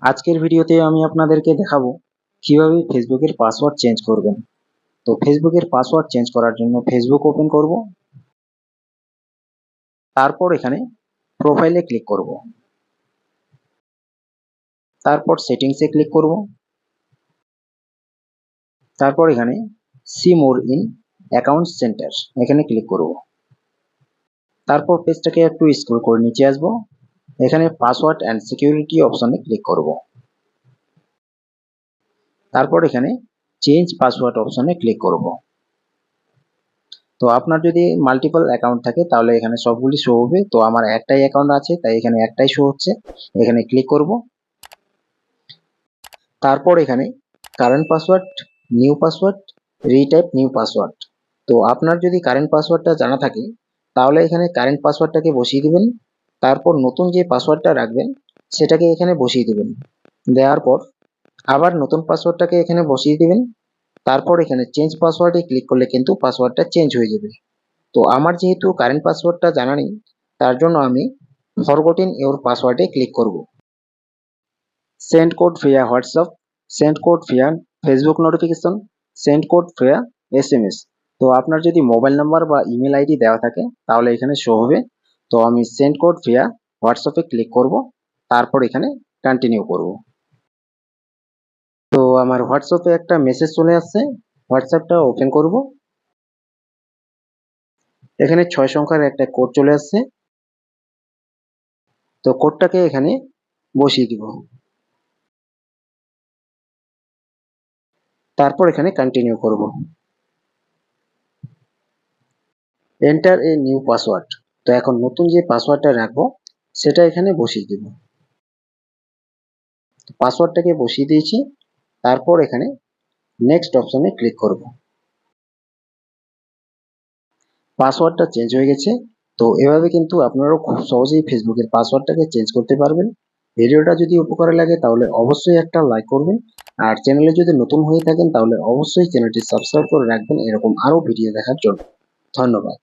আজকের ভিডিওতে আমি আপনাদেরকে দেখাবো কিভাবে ফেসবুকের পাসওয়ার্ড চেঞ্জ করবেন। তো ফেসবুকের পাসওয়ার্ড চেঞ্জ করার জন্য ফেসবুক ওপেন করব, তারপর এখানে প্রোফাইলে ক্লিক করব, তারপর সেটিংসে ক্লিক করব, তারপর এখানে see more in account centre এখানে ক্লিক করব। তারপর পেজটাকে একটু স্ক্রল করে নিচে আসব, এখানে পাসওয়ার্ড অ্যান্ড সিকিউরিটি অপশনে ক্লিক করব। তারপর এখানে চেঞ্জ পাসওয়ার্ড অপশনে ক্লিক করব। তো আপনার যদি মাল্টিপল অ্যাকাউন্ট থাকে তাহলে এখানে সবগুলি শো হবে। তো আমার একটাই অ্যাকাউন্ট আছে, তাই এখানে একটাই শো হচ্ছে, এখানে ক্লিক করব। তারপর এখানে current password, new password, retype new password. তো আপনার যদি কারেন্ট পাসওয়ার্ডটা জানা থাকে তাহলে এখানে কারেন্ট পাসওয়ার্ডটাকে বসিয়ে দিবেন, তারপর নতুন যে পাসওয়ার্ডটা রাখবেন সেটাকে এখানে বসিয়ে দিবেন। দেওয়ার পর আবার নতুন পাসওয়ার্ডটাকে এখানে বসিয়ে দিবেন, তারপর এখানে চেঞ্জ পাসওয়ার্ডে ক্লিক করলে কিন্তু পাসওয়ার্ডটা চেঞ্জ হয়ে যাবে। তো আমার যেহেতু কারেন্ট পাসওয়ার্ডটা জানা নেই, তার জন্য আমি ফরগটেন ইওর পাসওয়ার্ডে ক্লিক করব। Send code Villa WhatsApp, send code Villa Facebook notification, send code Villa SMS. তো আপনার যদি মোবাইল নাম্বার বা ইমেল আইডি দেওয়া থাকে তাহলে এখানে শো হবে। তো আমি সেন্ড কোড ভিয়া হোয়াটসঅ্যাপে ক্লিক করব, তারপর এখানে কন্টিনিউ করব। তো আমার হোয়াটসঅ্যাপে একটা মেসেজ চলে আসছে, হোয়াটসঅ্যাপটা ওপেন করব। এখানে 6 সংখ্যার একটা কোড চলে আসছে, তো কোডটাকে এখানে বসিয়ে দিব, তারপর এখানে কন্টিনিউ করব। Enter a new password. তো এখন নতুন যে পাসওয়ার্ডটা রাখবো সেটা এখানে বসিয়ে দেব। পাসওয়ার্ডটাকে বসিয়ে দিয়েছি, তারপর এখানে নেক্সট অপশনে ক্লিক করব। পাসওয়ার্ডটা চেঞ্জ হয়ে গেছে। তো এভাবে কিন্তু আপনারাও খুব সহজেই ফেসবুকের পাসওয়ার্ডটাকে চেঞ্জ করতে পারবেন। ভিডিওটা যদি উপকারে লাগে তাহলে অবশ্যই একটা লাইক করবেন, আর চ্যানেলে যদি নতুন হয়ে থাকেন তাহলে অবশ্যই চ্যানেলটি সাবস্ক্রাইব করে রাখবেন এরকম আরো ভিডিও দেখার জন্য। ধন্যবাদ।